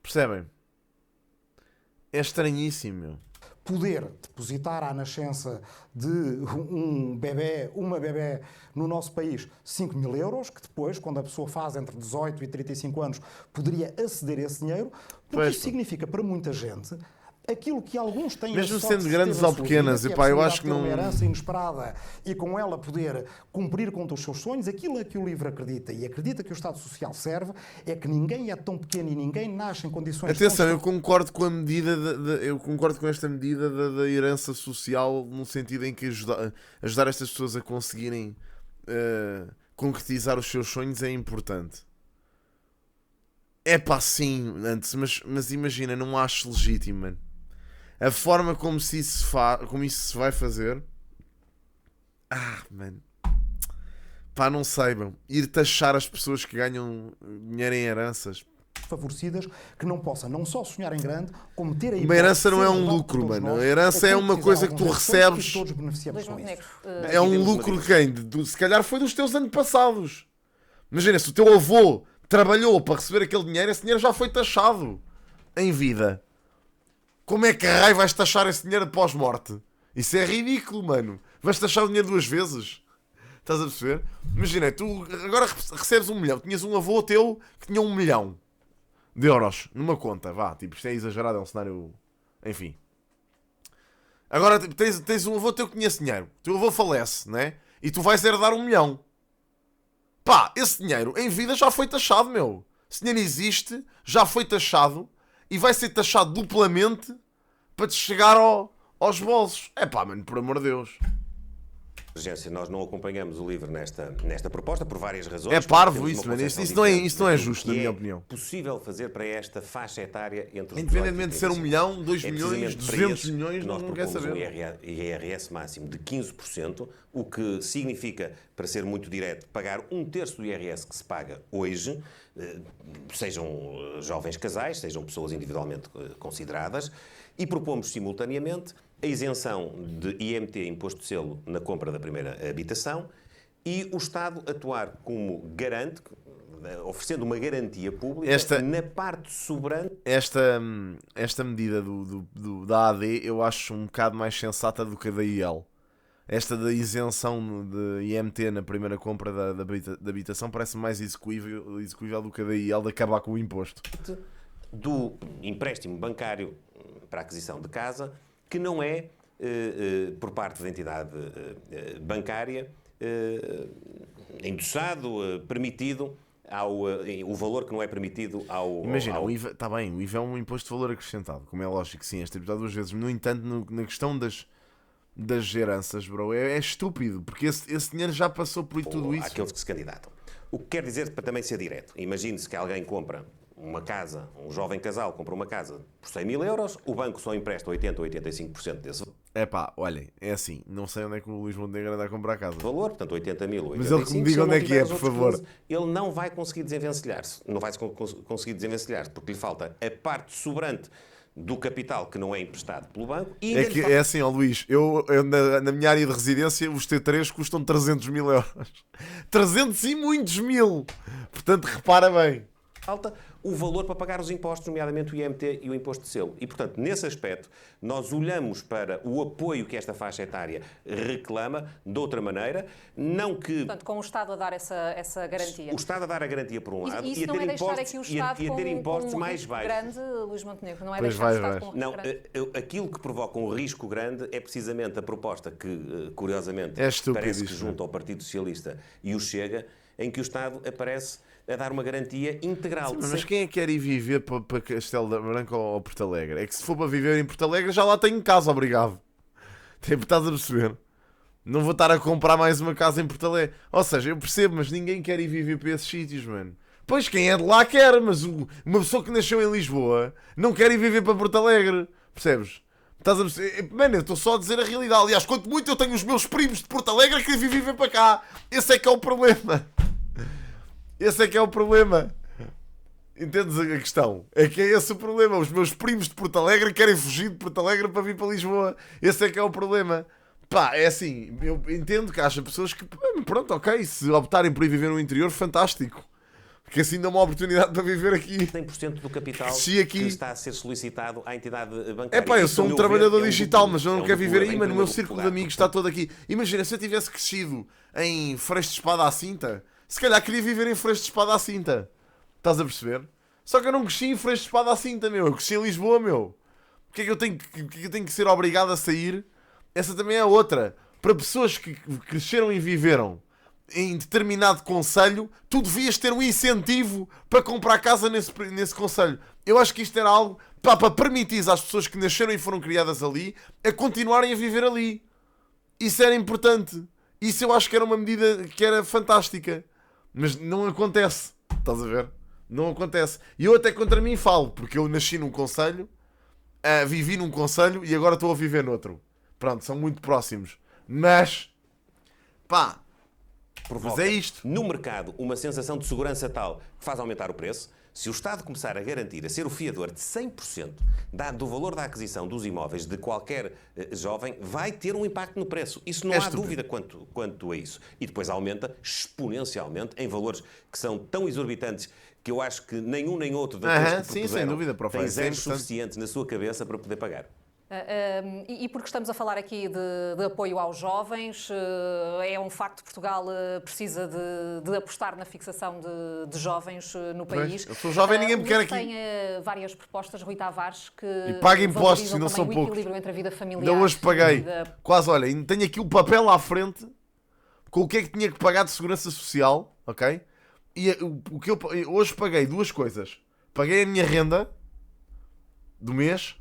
Percebem? É estranhíssimo, meu. Poder depositar à nascença de uma bebé no nosso país 5 mil euros, que depois, quando a pessoa faz entre 18 e 35 anos, poderia aceder a esse dinheiro, porque isso significa para muita gente aquilo que alguns têm, mesmo sendo grandes ou pequenas, vida, e pá, eu acho que não... uma herança inesperada e com ela poder cumprir com os seus sonhos, aquilo a que o livro acredita e acredita que o Estado Social serve é que ninguém é tão pequeno e ninguém nasce em condições... Atenção, eu concordo com a medida, eu concordo com esta medida da herança social, no sentido em que ajudar estas pessoas a conseguirem concretizar os seus sonhos é importante. É pá, sim, antes, mas imagina, não acho legítimo, mano. A forma como isso se vai fazer... mano. Pá, não saibam. Ir taxar as pessoas que ganham dinheiro em heranças. Favorecidas, que não possam não só sonhar em grande, como ter a... Uma herança não é um lucro, mano. A herança é uma coisa que tu recebes... Todos beneficiamos com isso. É um lucro de quem? Se calhar foi dos teus antepassados. Imagina, se o teu avô trabalhou para receber aquele dinheiro, esse dinheiro já foi taxado em vida. Como é que a raio vais taxar esse dinheiro de pós-morte? Isso é ridículo, mano. Vais taxar o dinheiro 2 vezes. Estás a perceber? Imagina, tu agora recebes 1 milhão. Tinhas um avô teu que tinha 1 milhão de euros numa conta. Vá, tipo, isto é exagerado, é um cenário... Enfim. Agora tens um avô teu que tinha esse dinheiro. O teu avô falece, né? E tu vais herdar 1 milhão. Pá, esse dinheiro em vida já foi taxado, meu. Esse dinheiro existe, já foi taxado e vai ser taxado duplamente para te chegar aos bolsos. É pá, mano, por amor de Deus. Nós não acompanhamos o livro nesta proposta por várias razões. É parvo isso, mano. Isso não é justo, na minha opinião. É possível fazer para esta faixa etária entre os... Independentemente de ser 1 milhão, 2 milhões, 200 milhões, nós não quer saber. Um IRS máximo de 15%, o que significa, para ser muito direto, pagar 1/3 do IRS que se paga hoje, sejam jovens casais, sejam pessoas individualmente consideradas, E propomos simultaneamente a isenção de IMT, Imposto de Selo, na compra da primeira habitação e o Estado atuar como garante, oferecendo uma garantia pública na parte soberana. Esta medida da AD eu acho um bocado mais sensata do que a da IEL. Esta da isenção de IMT na primeira compra da habitação parece mais execuível do que a da IEL de acabar com o imposto. Do empréstimo bancário para a aquisição de casa, que não é por parte da entidade bancária endossado, permitido, o valor que não é permitido ao... Imagina, o IVA, está bem, o IVA é um imposto de valor acrescentado, como é lógico, sim, é tributado duas vezes. No entanto, na questão das heranças, bro, é estúpido, porque esse dinheiro já passou por tudo isso. Aqueles que se candidatam. O que quer dizer, para também ser direto, imagine-se que alguém compra uma casa, um jovem casal compra uma casa por 100 mil euros, o banco só empresta 80% ou 85% desse olhem, é assim, não sei onde é que o Luís Montenegro anda a comprar casa. valor, portanto 80 mil ou 85. Mas ele que me diga onde é que é, por favor. Ele não vai conseguir desenvencilhar-se, porque lhe falta a parte sobrante do capital que não é emprestado pelo banco. E é assim, ó Luís, eu na minha área de residência os T3 custam 300 mil euros. 300 e muitos mil! Portanto, repara bem. Falta o valor para pagar os impostos, nomeadamente o IMT e o Imposto de Selo. E, portanto, nesse aspecto, nós olhamos para o apoio que esta faixa etária reclama de outra maneira, não que... Portanto, com o Estado a dar essa garantia. O Estado a dar a garantia por um lado e a ter impostos, e a ter impostos mais baixos. Grande, Luís Montenegro, não é pois deixar o Estado com um não, risco grande. aquilo que provoca um risco grande é precisamente a proposta que, curiosamente, parece que junta ao Partido Socialista e o Chega, em que o Estado aparece a dar uma garantia integral. Sim, mas quem é que quer ir viver para Castelo da Branca ou Porto Alegre? É que se for para viver em Porto Alegre já lá tenho casa, obrigado. Estás a perceber? Não vou estar a comprar mais uma casa em Porto Alegre. Ou seja, eu percebo, mas ninguém quer ir viver para esses sítios, mano. Pois quem é de lá quer, mas uma pessoa que nasceu em Lisboa não quer ir viver para Porto Alegre. Percebes? Estás a perceber? Mano, eu estou só a dizer a realidade. Aliás, quanto muito eu tenho os meus primos de Porto Alegre que querem viver para cá. Esse é que é o problema. Esse é que é o problema. Entendes a questão? É que é esse o problema. Os meus primos de Porto Alegre querem fugir de Porto Alegre para vir para Lisboa. Esse é que é o problema. Pá, é assim, eu entendo que haja pessoas que, pronto, ok, se optarem por ir viver no interior, fantástico. Porque assim dá uma oportunidade para viver aqui. 100% do capital aqui que está a ser solicitado à entidade bancária. Pá, eu sou um trabalhador digital, mas eu não quero viver aí, mano. O meu círculo de amigos está todo aqui. Imagina, se eu tivesse crescido em Freixo de Espada à Cinta, se calhar queria viver em Freixo de Espada à Cinta. Estás a perceber? Só que eu não cresci em Freixo de Espada à Cinta, meu. Eu cresci em Lisboa, meu. Porque é que eu tenho que ser obrigado a sair? Essa também é outra. Para pessoas que cresceram e viveram em determinado concelho, tu devias ter um incentivo para comprar casa nesse concelho. Eu acho que isto era algo para permitir às pessoas que nasceram e foram criadas ali a continuarem a viver ali. Isso era importante. Isso eu acho que era uma medida que era fantástica. Mas não acontece. Estás a ver? Não acontece. E eu até contra mim falo, porque eu nasci num concelho, vivi num concelho e agora estou a viver noutro. Pronto, são muito próximos. Mas, pá, provoca mas é isto. No mercado uma sensação de segurança tal que faz aumentar o preço. Se o Estado começar a garantir, a ser o fiador de 100% do valor da aquisição dos imóveis de qualquer jovem, vai ter um impacto no preço. Isso não há dúvida quanto a isso. E depois aumenta exponencialmente em valores que são tão exorbitantes que eu acho que nenhum nem outro daqueles que sim, sem dúvida, tem zeros suficientes na sua cabeça para poder pagar. E porque estamos a falar aqui de apoio aos jovens, é um facto que Portugal precisa de apostar na fixação de jovens no país. Eu sou jovem, ninguém me quer aqui. Tem várias propostas, Rui Tavares, que e paga impostos, e não são poucos. O equilíbrio entre a vida familiar. Ainda hoje paguei. Quase, olha, tenho aqui o papel à frente com o que é que tinha que pagar de segurança social, ok? E o que eu hoje paguei duas coisas. Paguei a minha renda do mês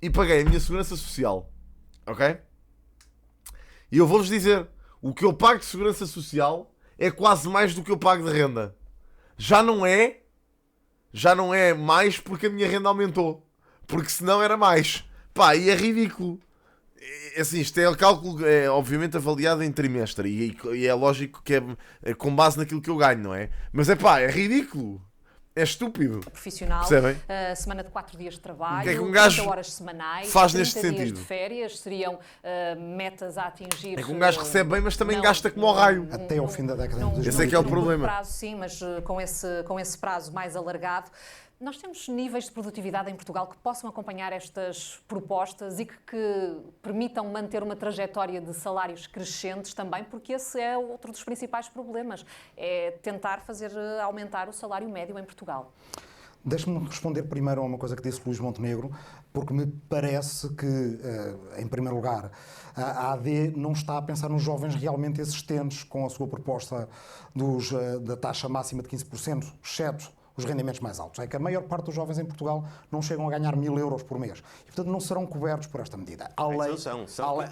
e paguei a minha segurança social, ok? E eu vou-vos dizer, o que eu pago de segurança social é quase mais do que eu pago de renda. Já não é mais porque a minha renda aumentou. Porque senão era mais. Pá, e é ridículo. Assim, isto é o cálculo, obviamente avaliado em trimestre. E é lógico que é com base naquilo que eu ganho, não é? Mas é pá, é ridículo. É estúpido. Profissional, Percebem? semana de 4 dias de trabalho, O que é que um gajo 30 horas semanais, faz 30 neste dias sentido? de férias, seriam metas a atingir. É que um gajo recebe bem, mas também gasta como ao raio. Até ao fim da década de 2000. Esse é que é o problema. Prazo, sim, mas com esse prazo mais alargado. Nós temos níveis de produtividade em Portugal que possam acompanhar estas propostas e que permitam manter uma trajetória de salários crescentes também, porque esse é outro dos principais problemas, é tentar fazer aumentar o salário médio em Portugal. Deixe-me responder primeiro a uma coisa que disse Luís Montenegro, porque me parece que, em primeiro lugar, a AD não está a pensar nos jovens realmente existentes com a sua proposta da taxa máxima de 15%, exceto os rendimentos mais altos. É que a maior parte dos jovens em Portugal não chegam a ganhar 1.000 euros por mês. E, portanto, não serão cobertos por esta medida.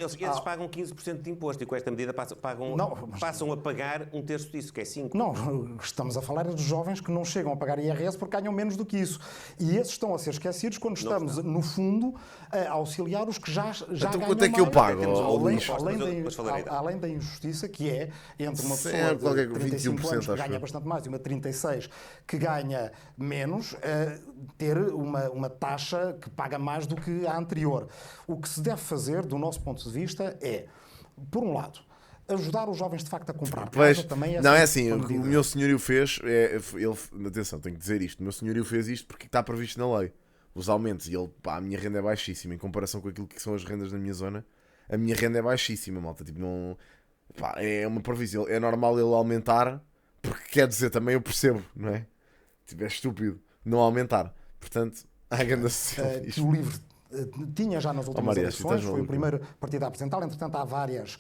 Eles pagam 15% de imposto e com esta medida passam a pagar um terço disso, que é 5%. Não, estamos a falar dos jovens que não chegam a pagar IRS porque ganham menos do que isso. E esses estão a ser esquecidos quando estamos, no fundo, a auxiliar os que já Então ganham quanto é que eu pago? Além da injustiça que é entre uma pessoa Certo, de 35 21%, anos que acho ganha eu. bastante mais e uma de 36 que ganha menos, ter uma taxa que paga mais do que a anterior. O que se deve fazer, do nosso ponto de vista, é, por um lado, ajudar os jovens de facto a comprar casa também é. Não, é assim, o que o meu senhorio fez, atenção, tenho que dizer isto, o meu senhorio fez isto porque está previsto na lei, os aumentos, e a minha renda é baixíssima, em comparação com aquilo que são as rendas da minha zona, a minha renda é baixíssima, malta, tipo, não, é uma previsão, é normal ele aumentar, porque quer dizer, também eu percebo, não é? Tipo, é estúpido não aumentar, portanto, há grande que o LIVRE tinha já nas últimas eleições, foi o primeiro partido a apresentar, entretanto há várias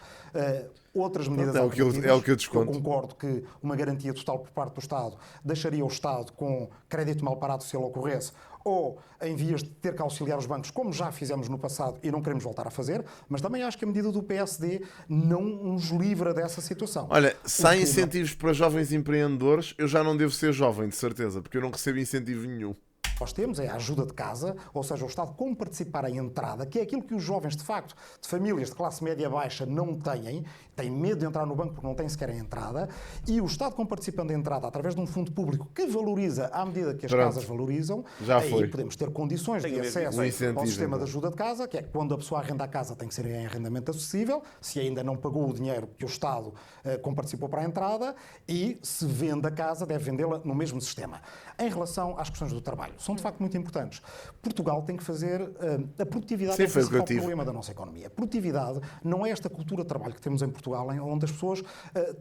outras medidas alternativas. É o que eu desconto. Eu concordo que uma garantia total por parte do Estado deixaria o Estado com crédito mal parado se ele ocorresse, ou em vias de ter que auxiliar os bancos, como já fizemos no passado e não queremos voltar a fazer, mas também acho que a medida do PSD não nos livra dessa situação. Olha, se há incentivos para jovens empreendedores, eu já não devo ser jovem, de certeza, porque eu não recebo incentivo nenhum. Nós temos é a ajuda de casa, ou seja, o Estado como participar em entrada, que é aquilo que os jovens, de facto, de famílias de classe média baixa não têm medo de entrar no banco porque não têm sequer a entrada, e o Estado como participando em entrada através de um fundo público que valoriza à medida que as casas valorizam, aí podemos ter condições de acesso ao sistema de ajuda de casa, que é que quando a pessoa arrenda a casa tem que ser em arrendamento acessível, se ainda não pagou o dinheiro que o Estado como participou para a entrada, e se vende a casa, deve vendê-la no mesmo sistema. Em relação às questões do trabalho, são de facto muito importantes. Portugal tem que fazer a produtividade, é o principal problema da nossa economia. A produtividade não é esta cultura de trabalho que temos em Portugal, onde as pessoas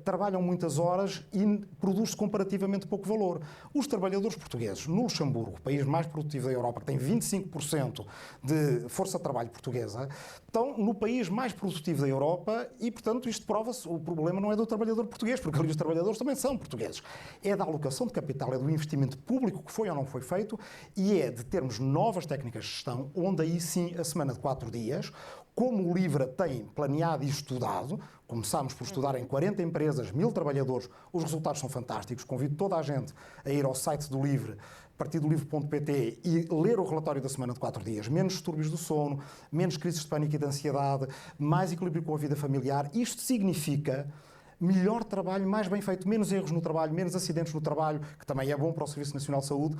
trabalham muitas horas e produz comparativamente pouco valor. Os trabalhadores portugueses no Luxemburgo, o país mais produtivo da Europa, que tem 25% de força de trabalho portuguesa, estão no país mais produtivo da Europa e, portanto, isto prova-se, o problema não é do trabalhador português, porque ali os trabalhadores também são portugueses. É da alocação de capital, é do investimento público que foi ou não foi feito, e é de termos novas técnicas de gestão, onde aí sim a semana de 4 dias, como o LIVRE tem planeado e estudado, começámos por estudar em 40 empresas, 1000 trabalhadores, os resultados são fantásticos, convido toda a gente a ir ao site do LIVRE, partidolivre.pt, e ler o relatório da semana de 4 dias. Menos distúrbios do sono, menos crises de pânico e de ansiedade, mais equilíbrio com a vida familiar. Isto significa melhor trabalho, mais bem feito, menos erros no trabalho, menos acidentes no trabalho, que também é bom para o Serviço Nacional de Saúde.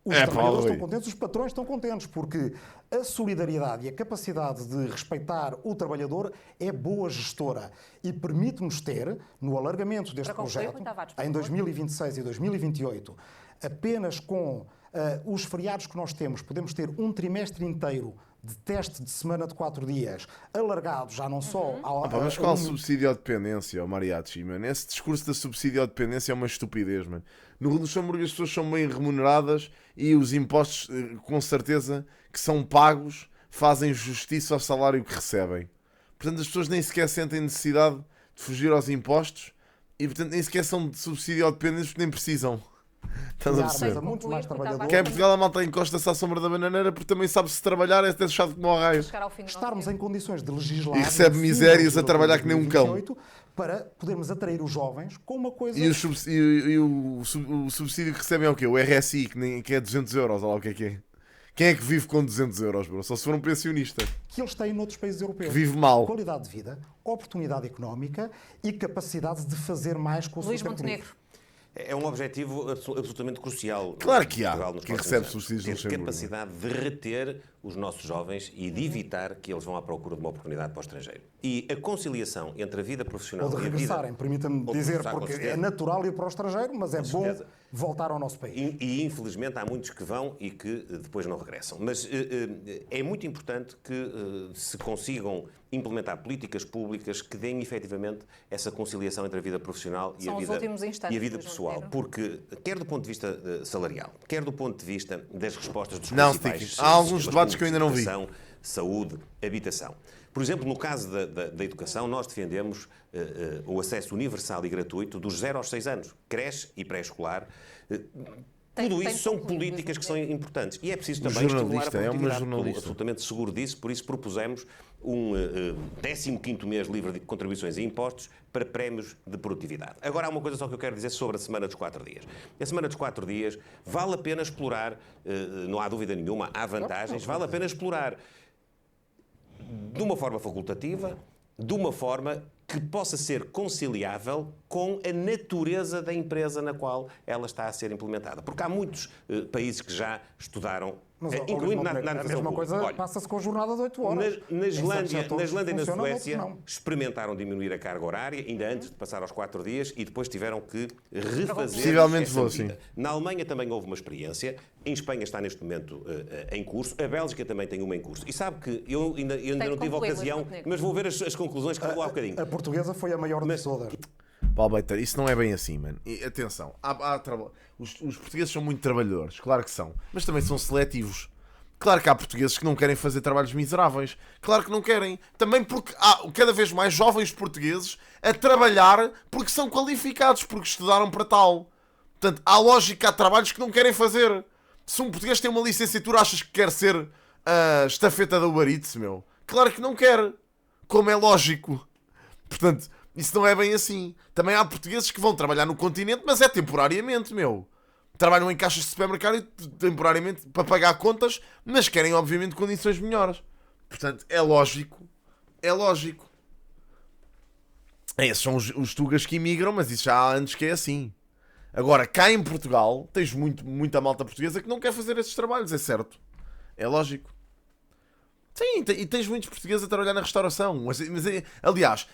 Os trabalhadores estão contentes, os patrões estão contentes, porque a solidariedade e a capacidade de respeitar o trabalhador é boa gestora e permite-nos ter, no alargamento deste projeto, em 2026 e 2028, apenas com os feriados que nós temos, podemos ter um trimestre inteiro de teste de semana de 4 dias, alargado já não só mas qual subsídio à dependência, Mariachi, mano? Esse discurso da subsídio à dependência é uma estupidez, mano. No Luxemburgo as pessoas são bem remuneradas e os impostos, com certeza, que são pagos, fazem justiça ao salário que recebem. Portanto, as pessoas nem sequer sentem necessidade de fugir aos impostos e, portanto, nem sequer são de subsídio à dependência porque nem precisam. Estás a perceber? Muitos mais trabalhadores. Que é em Portugal a malta encosta-se à sombra da bananeira porque também sabe se trabalhar é deixado como ao raio. Estarmos em condições de legislar e recebe misérias a trabalhar que nem um cão. Para podermos atrair os jovens com uma coisa... E o subsídio que recebem é o quê? O RSI, que é 200 euros, olha lá o que é. Quem é que vive com 200 euros, bro? Só se for um pensionista. Que eles têm noutros países europeus. Que vive mal. Qualidade de vida, oportunidade económica e capacidade de fazer mais com o seu Luís Montenegro. É um objetivo absolutamente crucial. Claro que há. Portugal nos Quem próximos recebe anos. subsídios no Ter Luxemburgo. capacidade de reter os nossos jovens e de evitar que eles vão à procura de uma oportunidade para o estrangeiro. E a conciliação entre a vida profissional Ou de e a vida... regressarem, permita-me Ou de dizer, regressar, com porque certeza. é natural ir para o estrangeiro, mas é bom certeza. voltar ao nosso país. E infelizmente há muitos que vão e que depois não regressam. Mas é muito importante que se consigam implementar políticas públicas que deem efetivamente essa conciliação entre a vida profissional e São a os vida, últimos instantes, e a vida Luís pessoal. Montenegro. Porque, quer do ponto de vista salarial, quer do ponto de vista das respostas dos Não, principais Sticky, há alguns sistemas debates que eu ainda não vi. públicos, educação, saúde, habitação. Por exemplo, no caso da educação, nós defendemos o acesso universal e gratuito dos 0 aos 6 anos, creche e pré-escolar. Tudo Tem isso são concluído, políticas que Luís são importantes. E é preciso O também estimular a jornalista, é uma produtividade. jornalista. Estou absolutamente seguro disso, por isso propusemos um 15º mês livre de contribuições e impostos para prémios de produtividade. Agora há uma coisa só que eu quero dizer sobre a Semana dos 4 Dias. A Semana dos 4 Dias vale a pena explorar, não há dúvida nenhuma, há vantagens, vale a pena explorar de uma forma facultativa, de uma forma que possa ser conciliável com a natureza da empresa na qual ela está a ser implementada. Porque há muitos países que já estudaram, Mas, incluindo na a administração mesma pública. coisa Olha, passa-se com a jornada de 8 horas. na Em certos Islândia setores e na funciona, Suécia noutros não. experimentaram diminuir a carga horária, ainda antes de passar aos 4 dias, e depois tiveram que refazer Possivelmente essa vou, medida. sim. Na Alemanha também houve uma experiência, em Espanha está neste momento em curso, a Bélgica também tem uma em curso. E sabe que eu ainda que não tive concluir, Luís ocasião, Montenegro. mas vou ver as conclusões que falou há bocadinho. A portuguesa foi a maior de todas. Paulo Beiter, isso não é bem assim, mano. E, atenção, os portugueses são muito trabalhadores, claro que são, mas também são seletivos. Claro que há portugueses que não querem fazer trabalhos miseráveis. Claro que não querem. Também porque há cada vez mais jovens portugueses a trabalhar porque são qualificados, porque estudaram para tal. Portanto, há lógica, há trabalhos que não querem fazer. Se um português tem uma licenciatura, achas que quer ser a estafeta da Uber Eats, meu? Claro que não quer. Como é lógico. Portanto, isso não é bem assim. Também há portugueses que vão trabalhar no continente, mas é temporariamente, meu. Trabalham em caixas de supermercado temporariamente para pagar contas, mas querem, obviamente, condições melhores. Portanto, é lógico. É lógico. Esses são os tugas que imigram, mas isso já há anos que é assim. Agora, cá em Portugal, tens muita malta portuguesa que não quer fazer esses trabalhos, é certo. É lógico. Sim, e tens muitos portugueses a trabalhar na restauração. Aliás,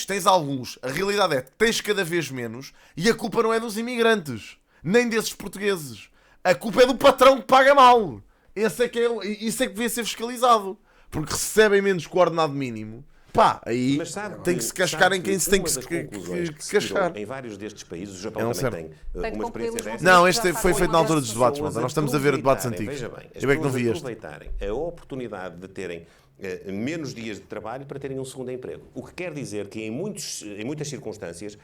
tens alguns. A realidade é que tens cada vez menos e a culpa não é dos imigrantes, nem desses portugueses. A culpa é do patrão que paga mal. Isso é que devia ser fiscalizado. Porque recebem menos que o ordenado mínimo. Pá, aí Mas sabe tem que se cascar em quem se tem que uma das conclusões que se cascar. tirou em vários destes países, o Japão É um também certo. tem Tem que uma concluir, experiência Luís dessa. Montenegro. Não, este foi feito na altura dos debates, Pessoas malta. Nós estamos a ver debates antigos. Veja bem, as Eu é que não vi pessoas este. aproveitarem a oportunidade de terem menos dias de trabalho para terem um segundo emprego. O que quer dizer que em muitas circunstâncias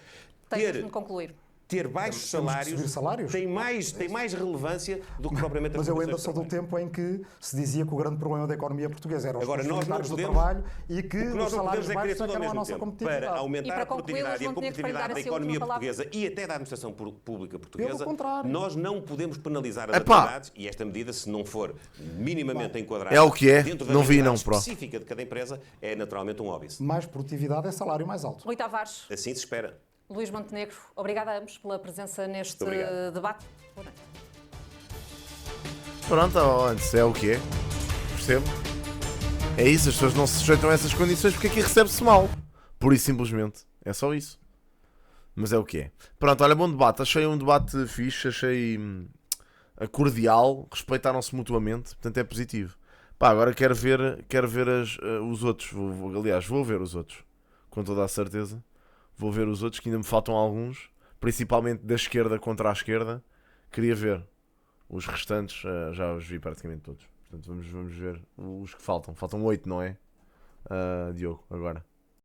Tem mesmo de concluir. ter baixos Temos que salários subir salários? tem mais relevância do que propriamente as Mas eu ainda condições sou de do trabalho. tempo em que se dizia que o grande problema da economia portuguesa era os Agora, nós não funcionários do podemos- trabalho e que O que os nós não salários podemos é querer baixos tudo ao eram a mesmo nossa tempo. competitividade. Para aumentar E para a concluir, produtividade e a Luís Montenegro, para lhe dar competitividade da assim a última economia palavra. portuguesa e até da administração pública portuguesa, Pelo contrário. nós não podemos penalizar as Epá. atividades e esta medida, se não for minimamente enquadrada É o que é. dentro da Não vi, realidade não, pro. específica de cada empresa, é naturalmente um óbvio. Mais produtividade é salário mais alto. Rui Tavares, Assim se espera. Luís Montenegro, obrigada a ambos pela presença neste Muito obrigado. debate. Boa noite. Pronto, antes é o que é. Percebo. É isso, as pessoas não se sujeitam a essas condições porque aqui recebe-se mal. Pura e simplesmente. É só isso. Mas é o que é. Pronto, olha, bom debate. Achei um debate fixe, achei cordial, respeitaram-se mutuamente, portanto é positivo. Pá, agora quero ver os outros. Aliás, vou ver os outros. Com toda a certeza. Vou ver os outros, que ainda me faltam alguns. Principalmente da esquerda contra a esquerda. Queria ver. Os restantes já os vi praticamente todos. Portanto, vamos ver os que faltam. Faltam 8, não é? Diogo, agora.